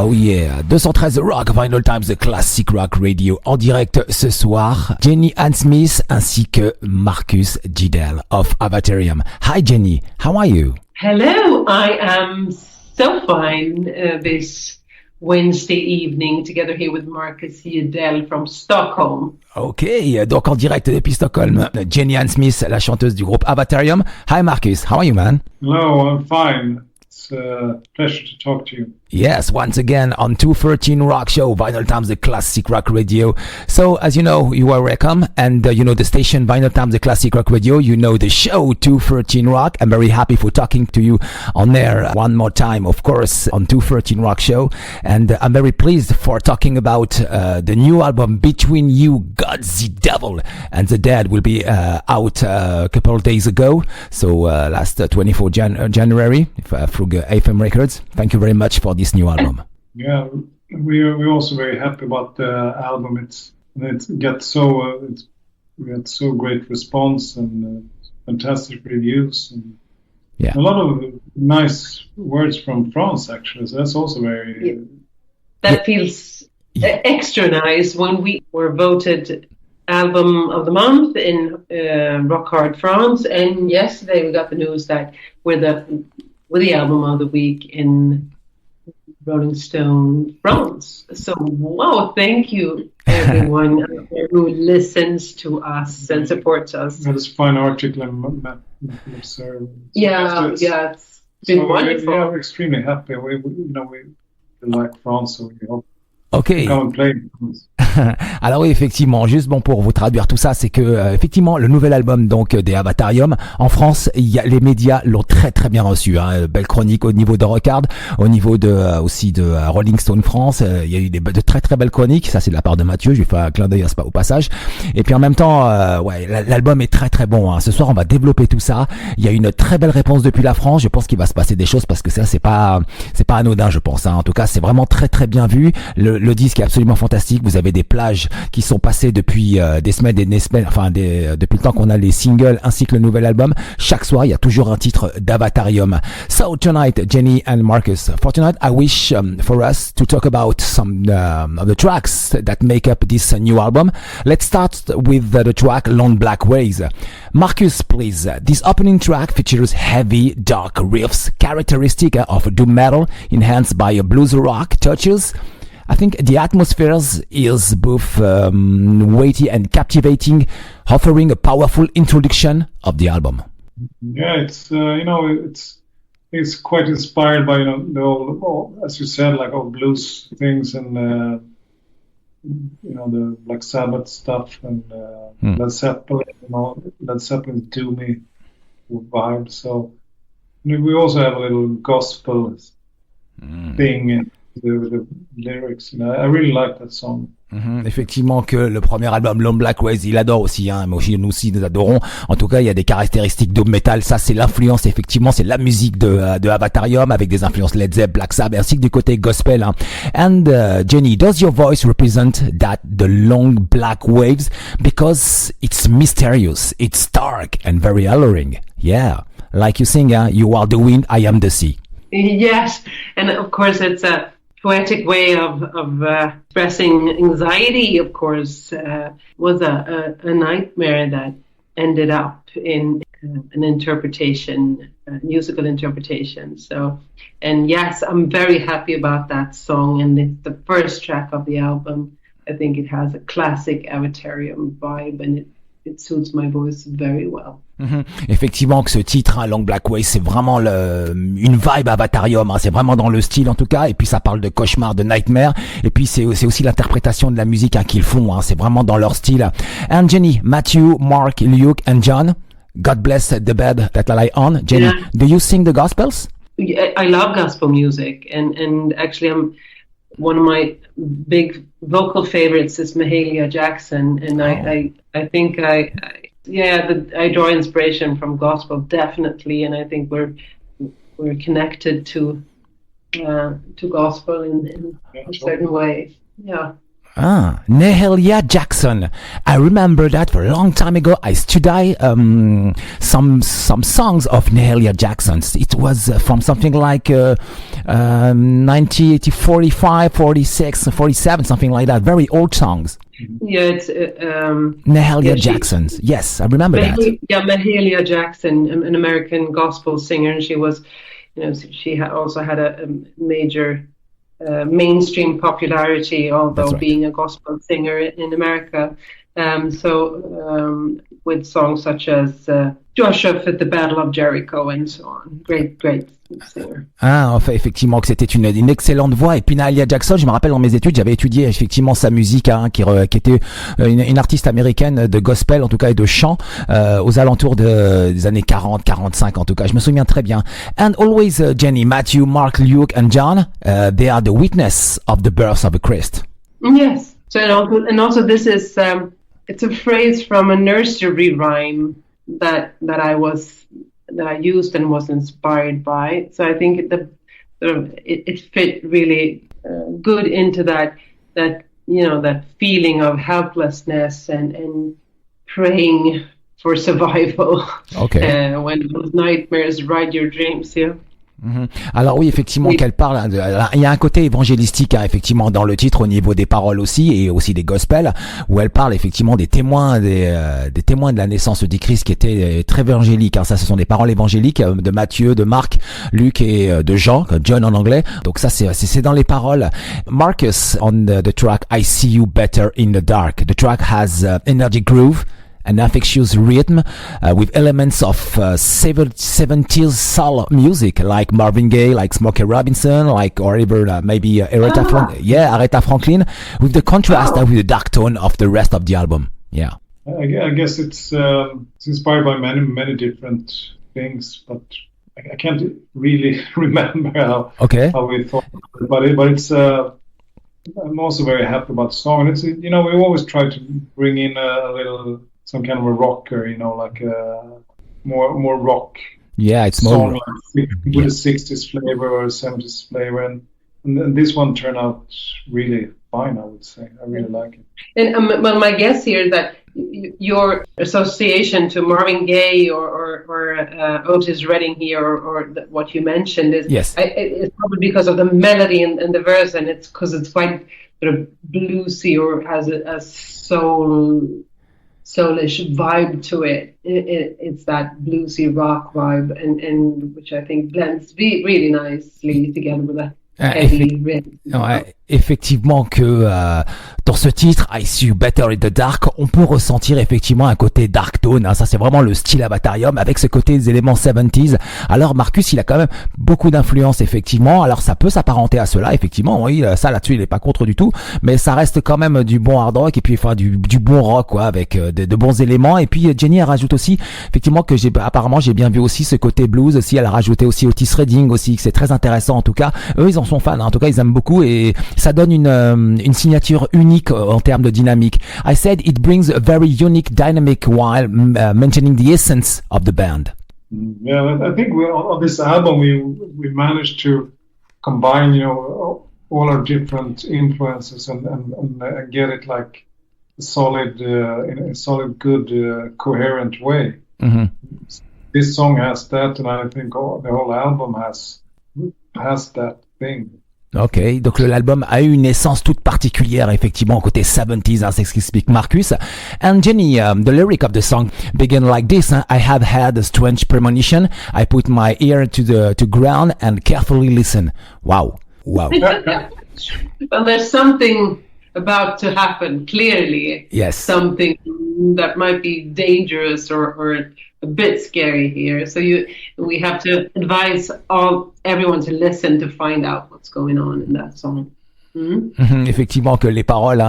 Oh yeah, 213 Rock Vinylestimes, the classic rock radio en direct ce soir. Jennie-Ann Smith ainsi que Marcus Jidell of Avatarium. Hi Jenny, how are you? Hello, I am so fine this Wednesday evening together here with Marcus Jidell from Stockholm. Ok, donc en direct depuis Stockholm, Jennie-Ann Smith, la chanteuse du groupe Avatarium. Hi Marcus, how are you man? Hello, I'm fine. It's a pleasure to talk to you. Yes, once again on 213 Rock Show, Vinylestimes, the classic rock radio. So, as you know, you are welcome, and you know the station Vinylestimes, the classic rock radio. You know the show 213 Rock. I'm very happy for talking to you on air one more time, of course, on 213 Rock Show, and I'm very pleased for talking about the new album Between You, God the Devil and the Dead will be out a couple of days ago. So last 24 January through AFM Records. Thank you very much for this new album. Yeah, we're also very happy about the album. We get so great response and fantastic reviews and a lot of nice words from France actually. So that's also very. That feels extra nice when we were voted album of the month in Rock Hard France, and yesterday we got the news that we're the album of the week in Rolling Stone France. So, wow, thank you everyone who listens to us and supports us. That's a fine article and it's been wonderful. We're extremely happy. We like France, so we hope. Ok. Come and play. Alors oui, effectivement, juste bon pour vous traduire tout ça, c'est que effectivement le nouvel album donc des Avatarium en France, les médias l'ont très très bien reçu. Hein, belle chronique au niveau de Rockard, au niveau de aussi de Rolling Stone France. Il y a eu de très très belles chroniques. Ça c'est de la part de Mathieu. Je lui fais un clin d'œil au passage. Et puis en même temps, l'album est très très bon. Hein. Ce soir, on va développer tout ça. Il y a une très belle réponse depuis la France. Je pense qu'il va se passer des choses parce que ça c'est pas anodin, je pense. Hein. En tout cas, c'est vraiment très très bien vu. Le disque est absolument fantastique. Vous avez des plages qui sont passées depuis des semaines et des semaines, depuis le temps qu'on a les singles ainsi que le nouvel album. Chaque soir, il y a toujours un titre d'Avatarium. So tonight, Jenny and Marcus, for tonight, I wish for us to talk about some of the tracks that make up this new album. Let's start with the track Long Black Ways. Marcus, please. This opening track features heavy, dark riffs, characteristic of doom metal, enhanced by blues rock touches. I think the atmosphere is both weighty and captivating, offering a powerful introduction of the album. Yeah, it's it's quite inspired by the old, as you said, like old blues things and the Black Sabbath stuff and Led Zeppelin, Led Zeppelin's doomy vibe. So we also have a little gospel thing. The lyrics, I really like that song. Effectivement que le premier album Long Black Ways, il adore aussi, hein, mais aussi nous aussi nous adorons. En tout cas, il y a des caractéristiques doom metal. Ça, c'est l'influence, effectivement, c'est la musique de Avatarium avec des influences Led Zeppelin, Black Sabbath, ainsi que du côté gospel. Hein. And Jenny, does your voice represent the long black waves because it's mysterious, it's dark and very alluring? Yeah, like you sing, you are the wind, I am the sea. Yes, and of course it's a poetic way of expressing anxiety. Of course, was a nightmare that ended up in an interpretation, musical interpretation. So, and yes, I'm very happy about that song, and it's the first track of the album. I think it has a classic Avatarium vibe, and it suits my voice very well. Effectivement que ce titre, hein, Long Black Way, c'est vraiment une vibe Avatarium, hein, c'est vraiment dans le style en tout cas, et puis ça parle de cauchemar, de nightmare, et puis c'est aussi l'interprétation de la musique hein, qu'ils font, hein, c'est vraiment dans leur style. And Jenny, Matthew, Mark, Luke and John, God bless the bed that I lie on. Jenny, do you sing the Gospels? I love gospel music, and actually one of my big vocal favorites is Mahalia Jackson, and I think I draw inspiration from gospel definitely, and I think we're connected to gospel in a certain way. Yeah. Nehelia Jackson. I remember that for a long time ago. I studied some songs of Nehelia Jackson's. It was from something like 1945, 46, 47, something like that. Very old songs. Yeah, it's Nehelia Jackson's. Yes, I remember that. Yeah, Mahalia Jackson, an American gospel singer, and she was, she also had a major mainstream popularity, although being a gospel singer in America. With songs such as Joshua at the Battle of Jericho and so on. Great singer. Enfin, effectivement, que c'était une excellente voix. Et puis Nehelia Jackson, je me rappelle dans mes études, j'avais étudié effectivement sa musique, qui était une artiste américaine de gospel, en tout cas, et de chant, aux alentours des années 40, 45, en tout cas. Je me souviens très bien. And always, Jenny, Matthew, Mark, Luke, and John, they are the witness of the birth of a Christ. Yes. So, and also this is, it's a phrase from a nursery rhyme that I used and was inspired by. So I think it fit really good into that feeling of helplessness and praying for survival. Okay. When those nightmares ride your dreams, yeah. Alors oui, effectivement, qu'elle parle, il y a un côté évangélistique, effectivement, dans le titre au niveau des paroles aussi, et aussi des gospels, où elle parle effectivement des témoins de la naissance du Christ, qui étaient très évangéliques. Ça, ce sont des paroles évangéliques de Matthieu, de Marc, Luc et de Jean, John en anglais. Donc ça, c'est dans les paroles. Marcus, on the track I See You Better in the Dark. The track has energy groove, an infectious rhythm with elements of 70s soul music, like Marvin Gaye, like Smokey Robinson, or even maybe Aretha Franklin, with the contrast with the dark tone of the rest of the album. Yeah, I guess it's inspired by many different things, but I can't really remember how we thought about it. But it's I'm also very happy about the song. It's we always try to bring in a little. Some kind of a rocker, like a more rock. Yeah, it's song more with a 60s flavor or a 70s flavor, and this one turned out really fine. I would say I really like it. And well, my guess here is that your association to Marvin Gaye or Otis Redding here, or what you mentioned is it's probably because of the melody and the verse, and it's because it's quite sort of bluesy or has a soulish vibe to it. It's that bluesy rock vibe, and which I think blends really nicely together with that heavy rhythm. Effectivement que dans ce titre I See You Better in the Dark, on peut ressentir effectivement un côté dark tone, ça c'est vraiment le style Avatarium avec ce côté des éléments 70s. Alors Marcus, il a quand même beaucoup d'influence effectivement, alors ça peut s'apparenter à cela effectivement, oui, ça là-dessus il est pas contre du tout, mais ça reste quand même du bon hard rock et puis du bon rock quoi, avec de bons éléments. Et puis Jenny elle rajoute aussi effectivement que apparemment j'ai bien vu aussi ce côté blues aussi, elle a rajouté aussi Otis Redding aussi, que c'est très intéressant en tout cas. Eux ils en sont fans, en tout cas ils aiment beaucoup et ça donne une signature unique en termes de dynamique. I said it brings a very unique dynamic while maintaining the essence of the band. Yeah, I think on this album we managed to combine, all our different influences and get it like solid, in a solid, good, coherent way. Mm-hmm. This song has that, and I think the whole album has that thing. Ok, donc l'album a eu une essence toute particulière, effectivement, côté 70s, c'est ce qu'explique Marcus. And Jenny, the lyric of the song begin like this: I have had a strange premonition. I put my ear to ground and carefully listen. Wow. Well, there's something about to happen, clearly. Yes. Something that might be dangerous or a bit scary here. So we have to advise everyone to listen to find out what's going on in that song. Effectivement que les paroles,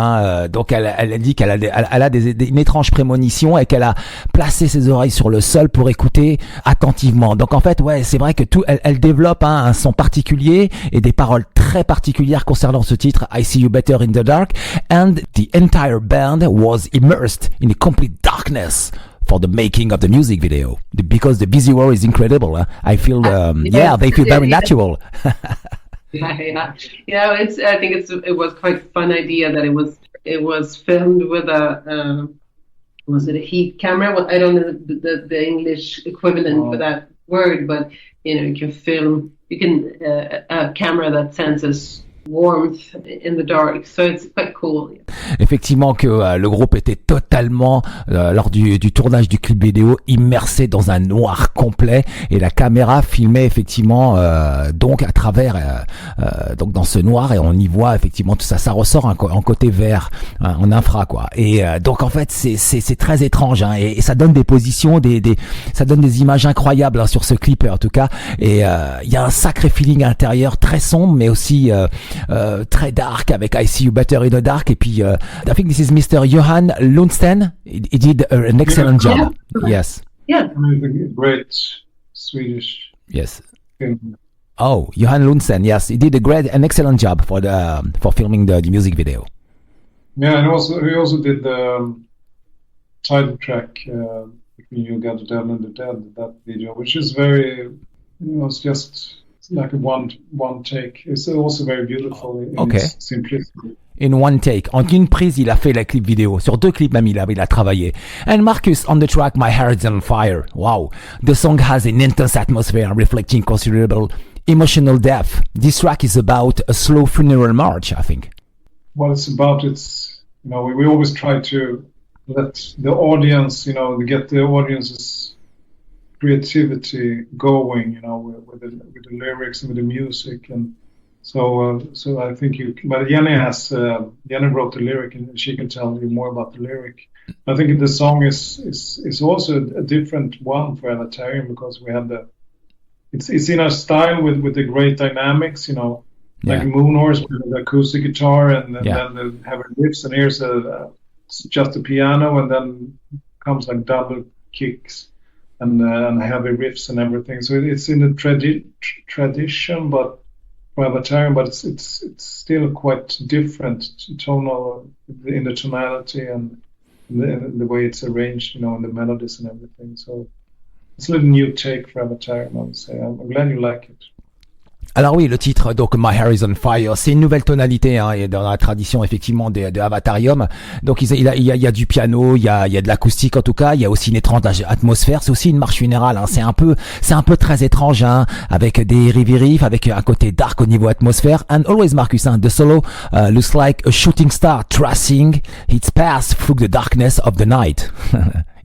donc elle dit qu'elle a une étrange prémonition et qu'elle a placé ses oreilles sur le sol pour écouter attentivement. Donc en fait, ouais, c'est vrai que elle développe un son particulier et des paroles très particulières concernant ce titre I See You Better in the Dark, and the entire band was immersed in a complete darkness for the making of the music video, because the visual is incredible. I feel they feel very natural. Yeah. I think it was quite a fun idea that it was it was filmed with a was it a heat camera? Well, I don't know the English equivalent for that word, but you can film. You can a camera that senses warmth in the dark, so it's quite cool. Effectivement que le groupe était totalement lors du tournage du clip vidéo immersé dans un noir complet et la caméra filmait effectivement donc à travers donc dans ce noir et on y voit effectivement tout ça, ça ressort en côté vert, en infra quoi. Et donc en fait c'est très étrange et ça donne des positions, ça donne des images incroyables sur ce clip en tout cas. Et il y a un sacré feeling intérieur très sombre mais aussi très dark avec I See You Better in the Dark et puis I think this is Mr. Johansson. He did an excellent job. Yes. Yeah. Great Swedish. Yes. Film. Oh, Johansson. Yes, he did an excellent job for filming the music video. Yeah, and he also did the title track between You Got the Devil and the Dead. That video, which is very, it's just like a one take. It's also very beautiful in its simplicity. In one take. En une prise, il a fait la clip vidéo. Sur 2 clips même, il a travaillé. And Marcus, on the track My Hair is on Fire. Wow. The song has an intense atmosphere reflecting considerable emotional depth. This track is about a slow funeral march, I think. What it's about, we always try to let the audience, get the audience's creativity going, with the lyrics and with the music, and so I think but Jennie wrote the lyric, and she can tell you more about the lyric. I think the song is also a different one for Avatarium because we have it's in our style with the great dynamics, like Moon Horse with the acoustic guitar, and then the heavy riffs, and here's just a piano, and then comes like double kicks and heavy riffs and everything. So it's in the tradition, but for Avatarium, but it's still quite different tonal in the tonality and the way it's arranged, in the melodies and everything. So it's a little new take for Avatarium, I would say. I'm glad you like it. Alors oui, le titre, donc My Hair is on Fire, c'est une nouvelle tonalité et dans la tradition effectivement de Avatarium. Donc il y a du piano, il y a de l'acoustique en tout cas, il y a aussi une étrange atmosphère, c'est aussi une marche funérale. C'est un peu très étrange, avec des riff, avec un côté dark au niveau atmosphère. And always Marcus, the solo looks like a shooting star tracing its path through the darkness of the night.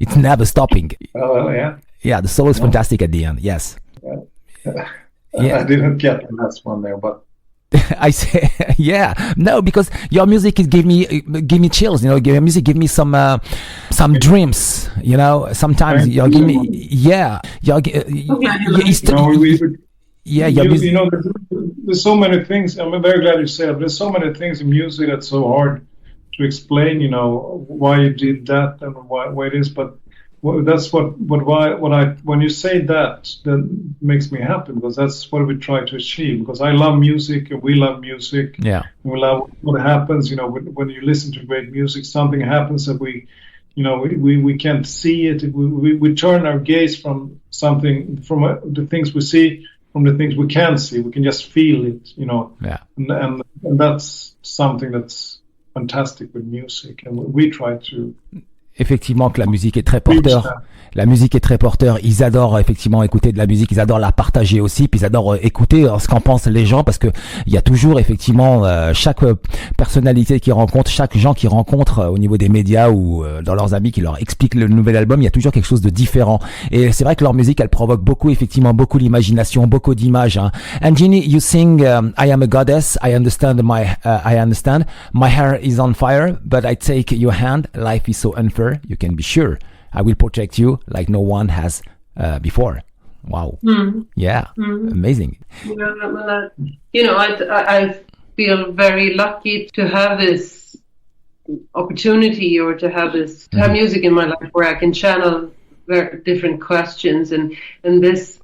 It's never stopping. Oh yeah. Yeah, the solo is fantastic at the end. Yes. Yeah. I didn't get the last one there, but I say, no, because your music give me chills. Your music give me some dreams. Sometimes you give me, there's so many things. I'm very glad you said. There's so many things in music that's so hard to explain. Why you did that and why it is, but. Well, that's when you say that makes me happy because that's what we try to achieve. Because I love music and we love music. Yeah, we love what happens. When you listen to great music, something happens that we can't see it. We turn our gaze from something from the things we see from the things we can't see. We can just feel it. Yeah, and that's something that's fantastic with music, and we try to. Effectivement que la musique est très porteur. La musique est très porteur. Ils adorent effectivement écouter de la musique. Ils adorent la partager aussi. Puis ils adorent écouter ce qu'en pensent les gens parce que il y a toujours effectivement chaque personnalité qu'ils rencontrent, chaque gens qu'ils rencontrent au niveau des médias ou dans leurs amis qui leur expliquent le nouvel album. Il y a toujours quelque chose de différent. Et c'est vrai que leur musique, elle provoque beaucoup l'imagination, beaucoup d'images. And Jennie, you sing I am a goddess. I understand my hair is on fire, but I take your hand. Life is so unfair. You can be sure I will protect you like no one has before. Wow. Mm. Yeah. Amazing. I feel very lucky to have this opportunity or to have have music in my life where I can channel very different questions and this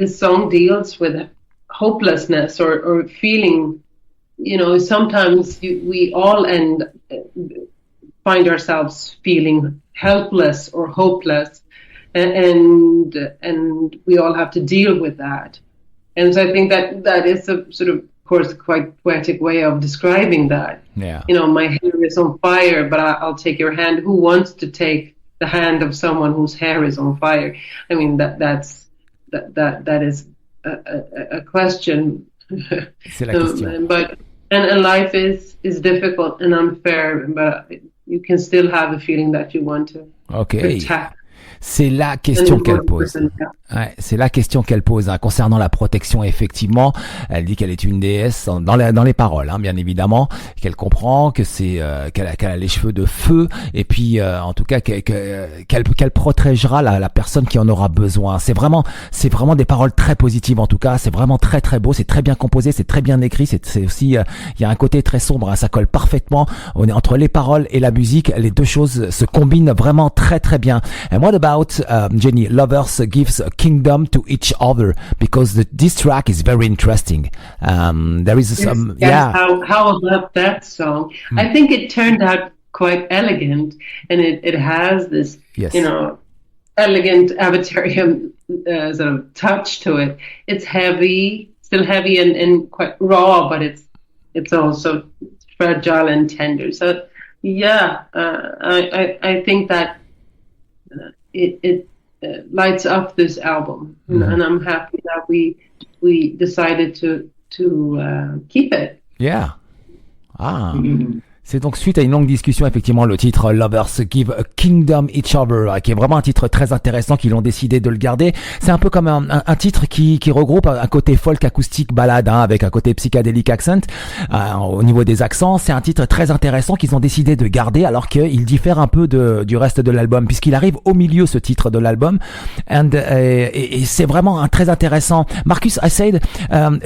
song deals with hopelessness or feeling, sometimes we all find ourselves feeling helpless or hopeless, and we all have to deal with that. And so I think that is a sort of course, quite poetic way of describing that. Yeah. You know, my hair is on fire, but I'll take your hand. Who wants to take the hand of someone whose hair is on fire? I mean, that is a question. C'est la question. But and life is difficult and unfair, but you can still have a feeling that you want to protect. C'est la question qu'elle pose. Ouais, c'est la question qu'elle pose concernant la protection. Effectivement, elle dit qu'elle est une déesse dans les paroles, bien évidemment, qu'elle comprend que c'est qu'elle a les cheveux de feu, et puis en tout cas qu'elle protégera la personne qui en aura besoin. C'est vraiment des paroles très positives. En tout cas, c'est vraiment très très beau, c'est très bien composé, c'est très bien écrit. C'est aussi il y a un côté très sombre. Ça colle parfaitement. On est entre les paroles et la musique. Les deux choses se combinent vraiment très très bien. And what about Jenny? Lovers gives a kingdom to each other, because this track is very interesting. There is some, How about that song? I think it turned out quite elegant, and it has this, you know, elegant Avatarium sort of touch to it. It's heavy, still heavy and quite raw, but it's also fragile and tender. So I think that it lights up this album, and I'm happy that we decided to keep it. Yeah. C'est donc suite à une longue discussion, effectivement, le titre Lovers Give a Kingdom Each Other, qui est vraiment un titre très intéressant, qu'ils ont décidé de le garder. C'est un peu comme un titre qui regroupe un côté folk acoustique balade, avec un côté psychédélique accent au niveau des accents. C'est un titre très intéressant qu'ils ont décidé de garder, alors qu'il diffère un peu du reste de l'album, puisqu'il arrive au milieu, ce titre de l'album. Et c'est vraiment très intéressant. Marcus, I said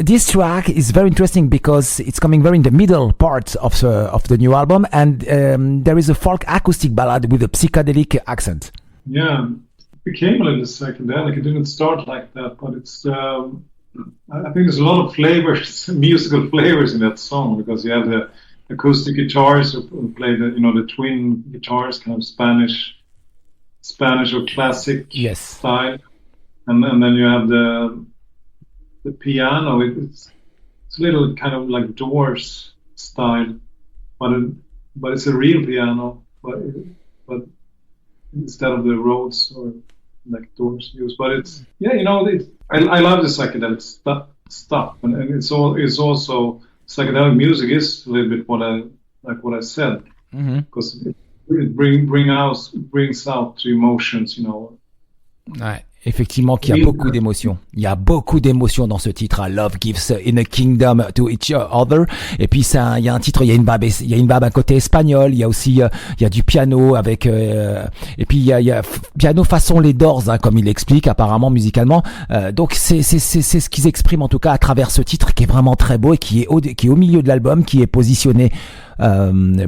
this track is very interesting because it's coming very in the middle part of the new album, and there is a folk acoustic ballad with a psychedelic accent. Yeah, it became a little psychedelic. It didn't start like that, but it's I think there's a lot of flavors, musical flavors in that song, because you have the acoustic guitars who play the twin guitars, kind of Spanish or classic style, and then you have the piano. It's a little kind of like Doors style. But it's a real piano, but instead of the Rhodes or like Doors use. But it's I love the psychedelic stuff, and it's also psychedelic music is a little bit what I said, because it brings out the emotions, you know. Ouais. Effectivement, qu'il y a beaucoup d'émotions. Il y a beaucoup d'émotions dans ce titre. Love gives in a kingdom to each other. Et puis il y a un titre, il y a une vibe à côté espagnol. Il y a aussi il y a du piano avec et puis il y a piano façon les Doors, comme il l'explique apparemment musicalement. Donc c'est ce qu'ils expriment en tout cas à travers ce titre, qui est vraiment très beau et qui est au milieu de l'album, qui est positionné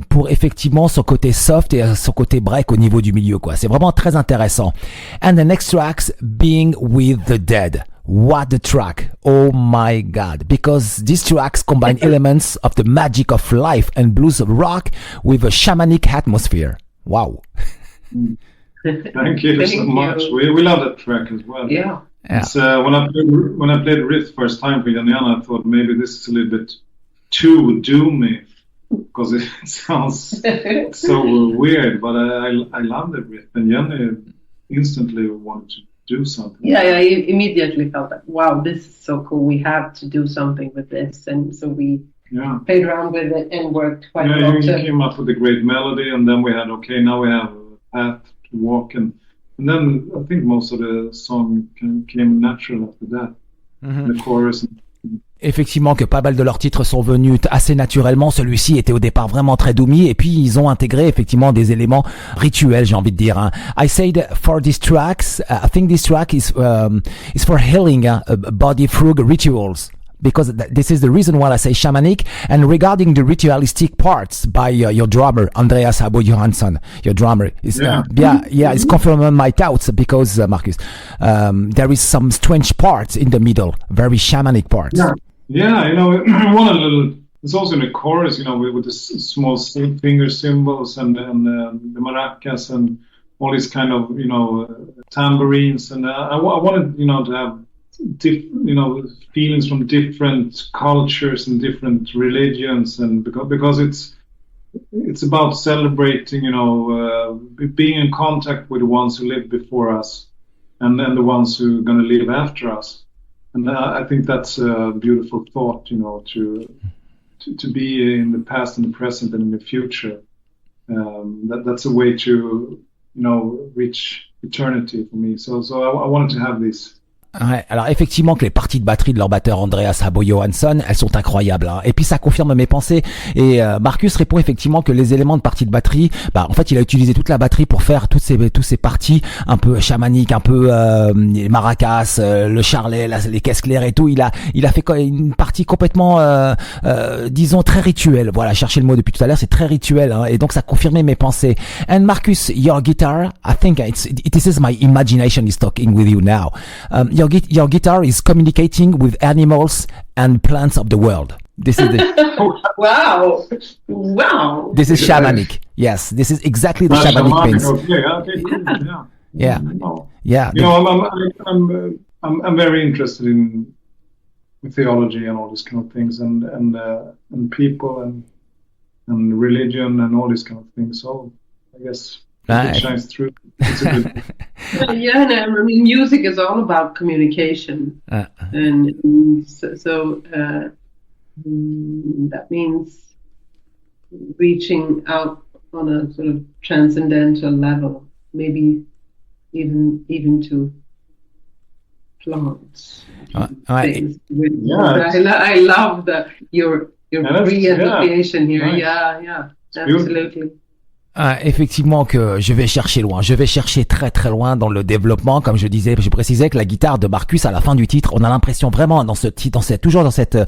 pour effectivement son côté soft et son côté break au niveau du milieu, quoi. C'est vraiment très intéressant. And the next tracks, Being with the Dead. What a track. Oh my God. Because these tracks combine elements of the magic of life and blues rock with a shamanic atmosphere. Wow. Thank you so much. We love that track as well. Yeah. It's, when I played Riff first time for Jennie-Ann, I thought maybe this is a little bit too doomy, because it sounds so weird, but I love the riff, and Jenny instantly wanted to do something. Yeah, I immediately felt like, wow, this is so cool. We have to do something with this, and so we played around with it and worked quite a lot. You came up with a great melody, and then we had now we have a path to walk, and then I think most of the song came natural after that. The chorus. Effectivement, que pas mal de leurs titres sont venus assez naturellement. Celui-ci était au départ vraiment très doomy, et puis ils ont intégré effectivement des éléments rituels, j'ai envie de dire. I said for these tracks, I think this track is for healing body through rituals, because this is the reason why I say shamanic. And regarding the ritualistic parts by your drummer, Andreas Habo Johansson, your drummer, is it's confirming my doubts, because Marcus, there is some strange parts in the middle, very shamanic parts. Yeah, it's also in the chorus, with the small finger cymbals and the maracas and all these kind of, tambourines. And I wanted, to have feelings from different cultures and different religions, and because it's about celebrating, being in contact with the ones who lived before us, and then the ones who are going to live after us. And I think that's a beautiful thought, to be in the past and the present and in the future. That's a way to, reach eternity for me. So I wanted to have this. Ouais, alors effectivement que les parties de batterie de leur batteur Andreas, Habo, Johansson, elles sont incroyables, hein. Et puis ça confirme mes pensées. Et Marcus répond effectivement que les éléments de partie de batterie, en fait il a utilisé toute la batterie pour faire tous ces parties un peu chamaniques, un peu les maracas, le charlet, les caisses claires et tout. Il a fait une partie complètement disons très rituelle. Voilà, chercher le mot depuis tout à l'heure, c'est très rituel, hein. Et donc ça confirmait mes pensées. And Marcus, your guitar, I think this is my imagination is talking with you now. Your guitar is communicating with animals and plants of the world. This is Wow. This is shamanic. Yes, this is exactly the shamanic things. Okay, cool. Yeah. Yeah. I'm very interested in theology and all these kind of things, and people and religion and all these kind of things. So I guess it shines through. It's a good I mean, music is all about communication, and so that means reaching out on a sort of transcendental level, maybe even to plants. Things. I love your free association here. Yeah, absolutely. Effectivement que je vais chercher loin, je vais chercher très très loin dans le développement. Comme je précisais que la guitare de Marcus à la fin du titre, on a l'impression vraiment toujours dans cette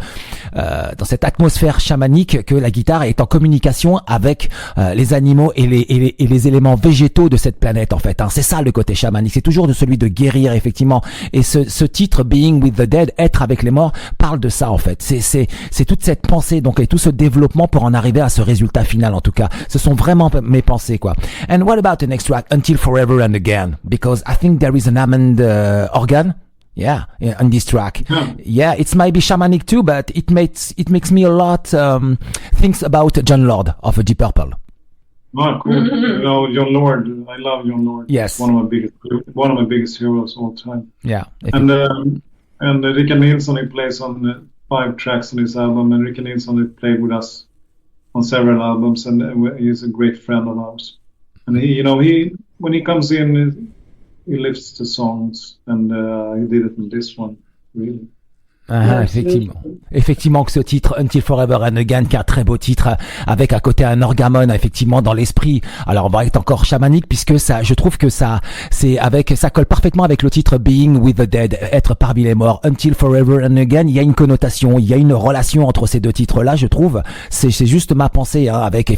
atmosphère chamanique que la guitare est en communication avec les animaux et les éléments végétaux de cette planète en fait, hein. C'est ça le côté chamanique, c'est toujours de celui de guérir effectivement. Et ce titre Being with the Dead, être avec les morts, parle de ça en fait. C'est toute cette pensée donc et tout ce développement pour en arriver à ce résultat final en tout cas. Ce sont vraiment mes pensées quoi. And what about the next track, Until Forever and Again? Because I think there is an Hammond organ. Yeah, on this track. Yeah, it's maybe shamanic too, but it makes me a lot thinks about Jon Lord of Deep Purple. Oh, cool. Jon Lord. I love Jon Lord. Yes. One of my biggest heroes all time. Yeah. And Rickard Nilsson, he plays on 5 tracks on this album, and Rickard Nilsson, he played with us on several albums, and he's a great friend of ours. And he when he comes in, he lifts the songs, and he did it in this one, really. Effectivement que ce titre Until Forever and Again, qui est un très beau titre avec à côté un orgamon effectivement dans l'esprit. Alors on va être encore chamanique puisque ça, je trouve que ça colle parfaitement avec le titre Being with the Dead, être parmi les morts. Until Forever and Again, il y a une connotation, il y a une relation entre ces deux titres là, je trouve. C'est juste ma pensée, hein, avec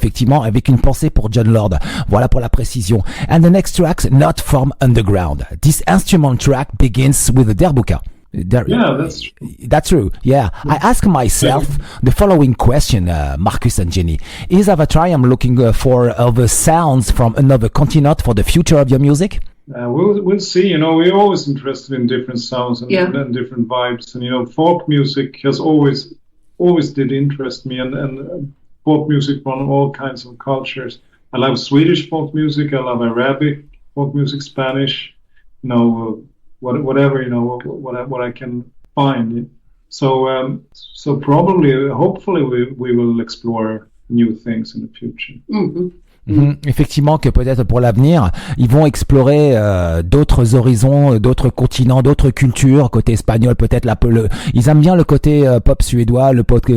une pensée pour Jon Lord. Voilà pour la précision. And the next track, Not From Underground. This instrument track begins with the derbuka. Yeah, that's true. That's true. Yeah. I ask myself the following question, Marcus and Jenny. Is Avatarium looking for other sounds from another continent for the future of your music? We'll see. We're always interested in different sounds and different vibes. And, folk music has always did interest me, and folk music from all kinds of cultures. I love Swedish folk music. I love Arabic folk music, Spanish, whatever, what I can find. So probably, hopefully, we will explore new things in the future. Mm-hmm. Effectivement que peut-être pour l'avenir, ils vont explorer d'autres horizons, d'autres continents, d'autres cultures, côté espagnol peut-être ils aiment bien le côté pop suédois, le pop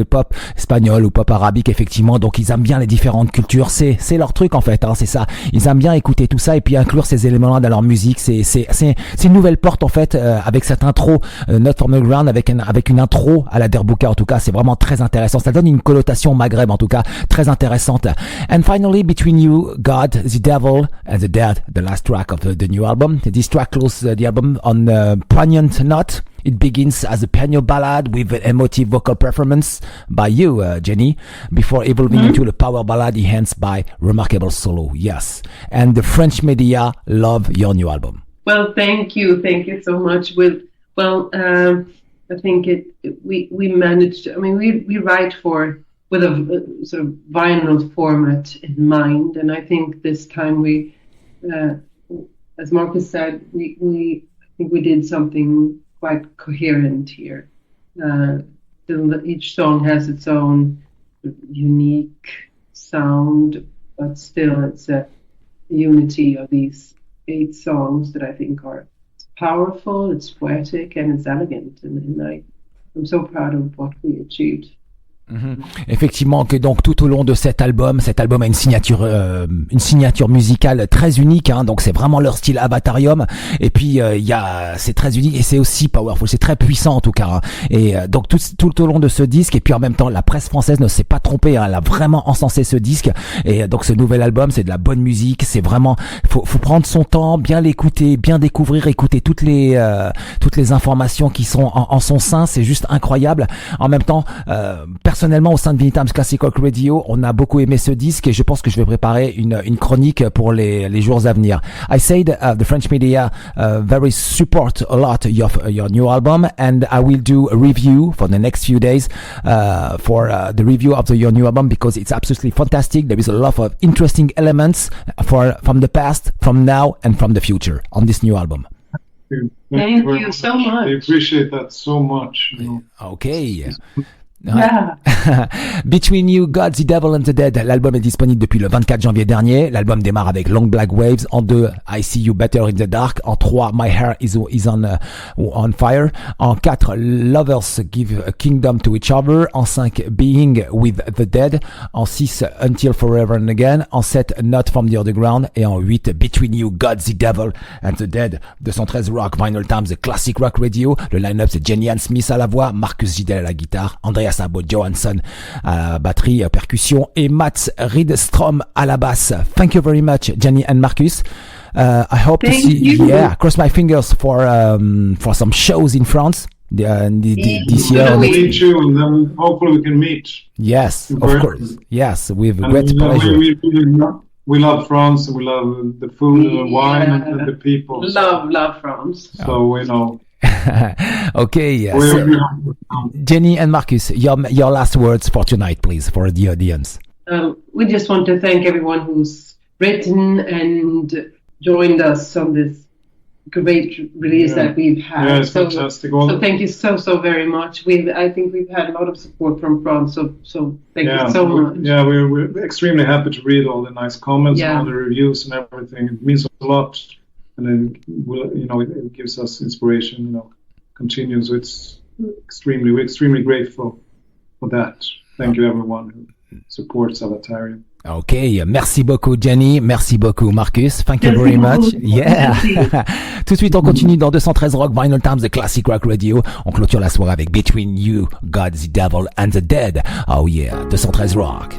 espagnol ou pop arabique effectivement, donc ils aiment bien les différentes cultures, c'est leur truc en fait, hein, c'est ça. Ils aiment bien écouter tout ça et puis inclure ces éléments-là dans leur musique, c'est une nouvelle porte en fait, avec cette intro Not From the Ground, avec une intro à la derbuka en tout cas, c'est vraiment très intéressant, ça donne une connotation maghreb en tout cas, très intéressante. And finally, between you, God, the Devil, and the Dead, the last track of the new album. This track closes the album on a poignant note. It begins as a piano ballad with an emotive vocal performance by you, Jenny, before evolving into the power ballad it ends by remarkable solo. Yes. And the French media love your new album. Well, thank you so much. Well, Well, I think we managed. I mean, we write with a sort of vinyl format in mind, and I think this time we, as Marcus said, I think we did something quite coherent here. Each song has its own unique sound, but still it's a unity of these 8 songs that I think are powerful, it's poetic, and it's elegant. And I'm so proud of what we achieved. Effectivement, que donc tout au long de cet album a une signature musicale très unique, hein, donc c'est vraiment leur style Avatarium, et puis c'est très unique et c'est aussi powerful, c'est très puissant en tout cas, hein. Et donc tout au long de ce disque, et puis en même temps la presse française ne s'est pas trompée, hein, elle a vraiment encensé ce disque, et donc ce nouvel album c'est de la bonne musique, c'est vraiment faut prendre son temps, bien l'écouter, bien découvrir, écouter toutes les informations qui sont en son sein, c'est juste incroyable. En même temps, personnellement, au sein de Vinylestimes Classic Rock Radio, on a beaucoup aimé ce disque et je pense que je vais préparer une chronique pour les jours à venir. I said the French media very support a lot your new album, and I will do a review for the next few days for the review of your new album, because it's absolutely fantastic. There is a lot of interesting elements from the past, from now, and from the future on this new album. Thank you so much. I appreciate that so much. Okay. Yeah. Between You, God, the Devil and the Dead, l'album est disponible depuis le 24 janvier dernier. L'album démarre avec Long Black Waves. En 2, I See You Better in the Dark. En 3, My Hair is on Fire. En 4, Lovers Give a Kingdom to Each Other. En 5, Being with the Dead. En 6, Until Forever and Again. En 7, Not from the Underground. Et en 8, Between You, God, the Devil and the Dead. 213Rock Vinylestimes, the Classic Rock Radio. Le line-up, c'est Jennie-Ann Smith à la voix, Marcus Jidell à la guitare, Andreas Habo, Johansson à la batterie, percussion, et Mats Rydström à la basse. Thank you very much, Jennie and Marcus. I hope to see you. Yeah, cross my fingers for some shows in France this year. We'll meet you, and then hopefully we can meet. Yes, of course. Yes, with great pleasure. We love France, and we love the food and the wine and the people. Love France. So Okay, Jennie and Marcus, your last words for tonight, please, for the audience. We just want to thank everyone who's written and joined us on this great release that we've had. Yeah, it's fantastic. So thank you so very much. I think we've had a lot of support from France, so thank you so much. Yeah, we're extremely happy to read all the nice comments and all the reviews and everything. It means a lot. And then, it gives us inspiration, continue. So we're extremely grateful for that. Thank you, everyone who supports Avatarium. Okay, merci beaucoup Jennie, merci beaucoup Marcus, thank you very much. Yeah. Tout de suite on continue dans 213 Rock Vinylestimes, the Classic Rock Radio. On clôture la soirée avec Between You, God, the Devil and the Dead. Oh yeah, 213 Rock.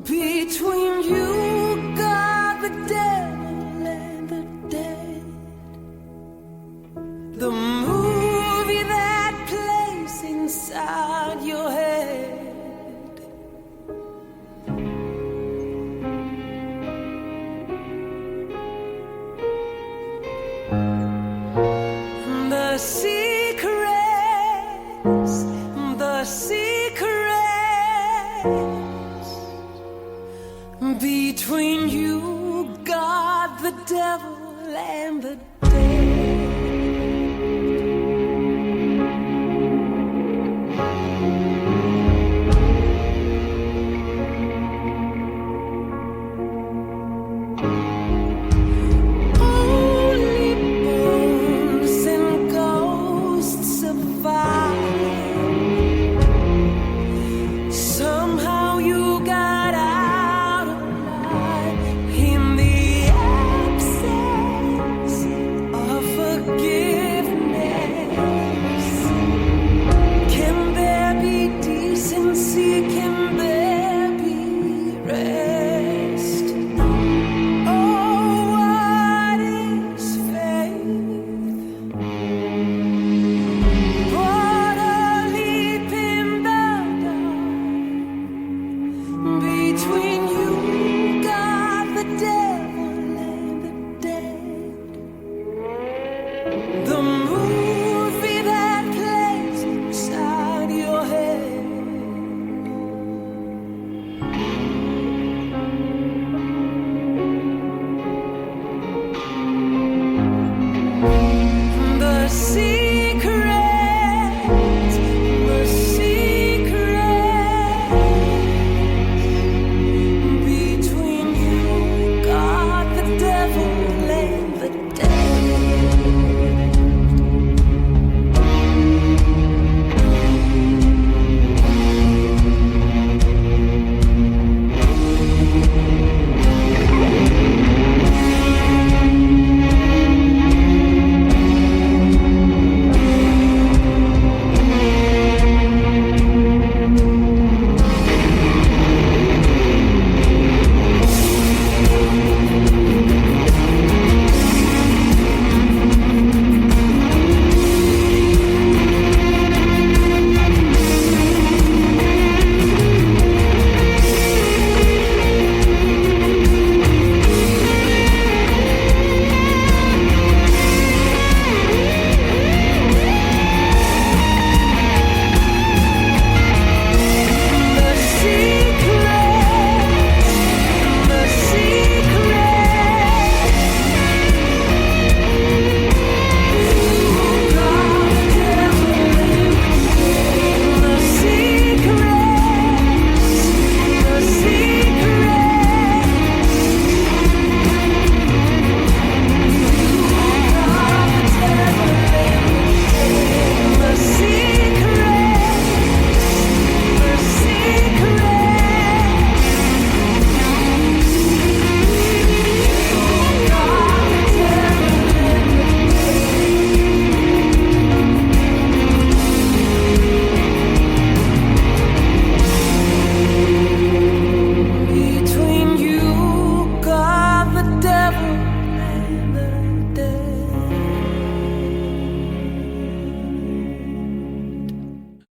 Between you, God, the devil, and the dead. Between you, God, the devil, and the